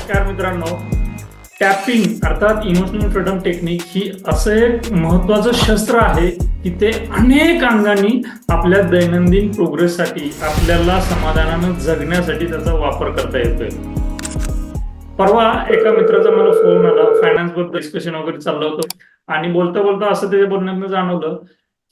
नमस्कार मित्रांनो. टॅपिंग अर्थात इमोशनल फ्रीडम टेक्निक ही असं एक महत्वाचं शस्त्र आहे की ते अनेक अंगांनी आपल्या दैनंदिन प्रोग्रेससाठी आपल्याला समाधानानं जगण्यासाठी त्याचा वापर करता येतोय. परवा एका मित्राचा मला फोन आला, फायनान्स बद्दल डिस्कशन वगैरे चाललं होतं आणि बोलता बोलता असं त्याच्या बोलण्यातनं जाणवलं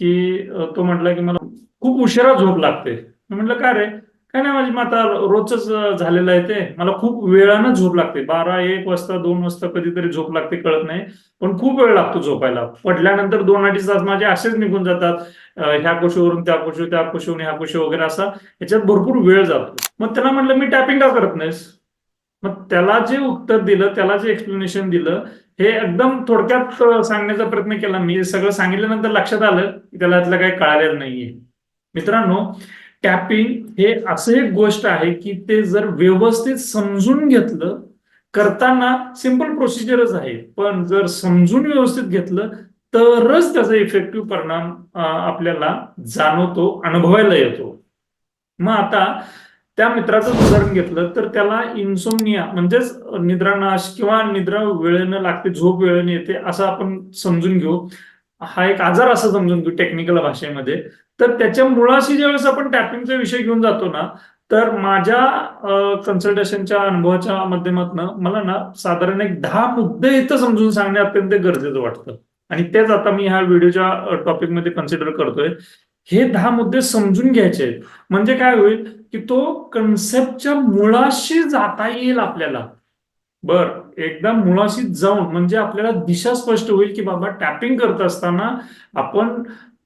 की तो म्हटला की मला खूप उशिरा झोप लागते. मी म्हटलं काय रे? काय नाही, माझी माता रोजच झालेलं आहे ते. मला खूप वेळानं झोप लागते, 12-1 वाजता 2 वाजता कधीतरी झोप लागते, कळत नाही. पण खूप वेळ लागतो झोपायला. पडल्यानंतर 2-2.5 तास माझे असेच निघून जातात. ह्या कुशीवरून त्या कुशी, त्या कुशीवरून ह्या कुशी वगैरे, असा याच्यात भरपूर वेळ जातो. मग त्याला म्हटलं मी टॅपिंग का करत नाहीस? मग त्याला जे उत्तर दिलं, त्याला जे एक्सप्लेनेशन दिलं, हे एकदम थोडक्यात सांगण्याचा प्रयत्न केला. मी सगळं सांगितल्यानंतर लक्षात आलं की त्याला यातलं काही कळालेलं नाहीये. मित्रांनो, टॅपिंग हे असं एक गोष्ट आहे की ते जर व्यवस्थित समजून घेतलं, करताना सिंपल प्रोसिजरच आहे, पण जर समजून व्यवस्थित घेतलं तरच त्याचा इफेक्टिव्ह परिणाम आपल्याला जाणवतो, अनुभवायला येतो. मग आता त्या मित्राचं उदाहरण घेतलं तर त्याला इन्सोमनिया म्हणजेच निद्रानाश किंवा निद्रा वेळेनं लागते, झोप वेळेने येते असं आपण समजून घेऊ. हा एक आजार असं समजून घेऊ टेक्निकल भाषेमध्ये. तर त्याच्या मुळाशी ज्यावेळेस आपण टॅपिंगचा विषय घेऊन जातो ना, तर माझ्या कन्सल्टेशनच्या अनुभवाच्या माध्यमातून मला ना साधारण एक 10 मुद्दे इथं समजून सांगणे अत्यंत गरजेचं वाटतं आणि तेच आता मी ह्या व्हिडिओच्या टॉपिकमध्ये कन्सिडर करतोय. हे 10 मुद्दे समजून घ्यायचे आहेत, म्हणजे काय होईल की तो कन्सेप्टच्या मुळाशी जाता येईल आपल्याला. बर, एकदा मुळाशी जाऊन म्हणजे आपल्याला दिशा स्पष्ट होईल की बाबा टॅपिंग करत असताना आपण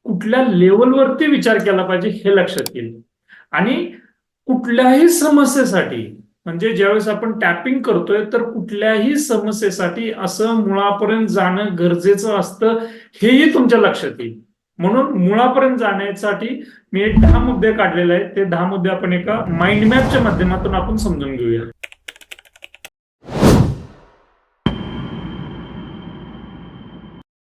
कुठल्या लेवलवरती विचार केला पाहिजे हे लक्षात येईल. आणि कुठल्याही समस्येसाठी, म्हणजे ज्यावेळेस आपण टॅपिंग करतोय तर कुठल्याही समस्येसाठी असं मुळापर्यंत जाणं गरजेचं असतं, हेही तुमच्या लक्षात येईल. म्हणून मुळापर्यंत जाण्यासाठी मी एक 10 मुद्दे काढलेले आहेत. ते 10 मुद्दे आपण एका माइंड मॅपच्या माध्यमातून आपण समजून घेऊया.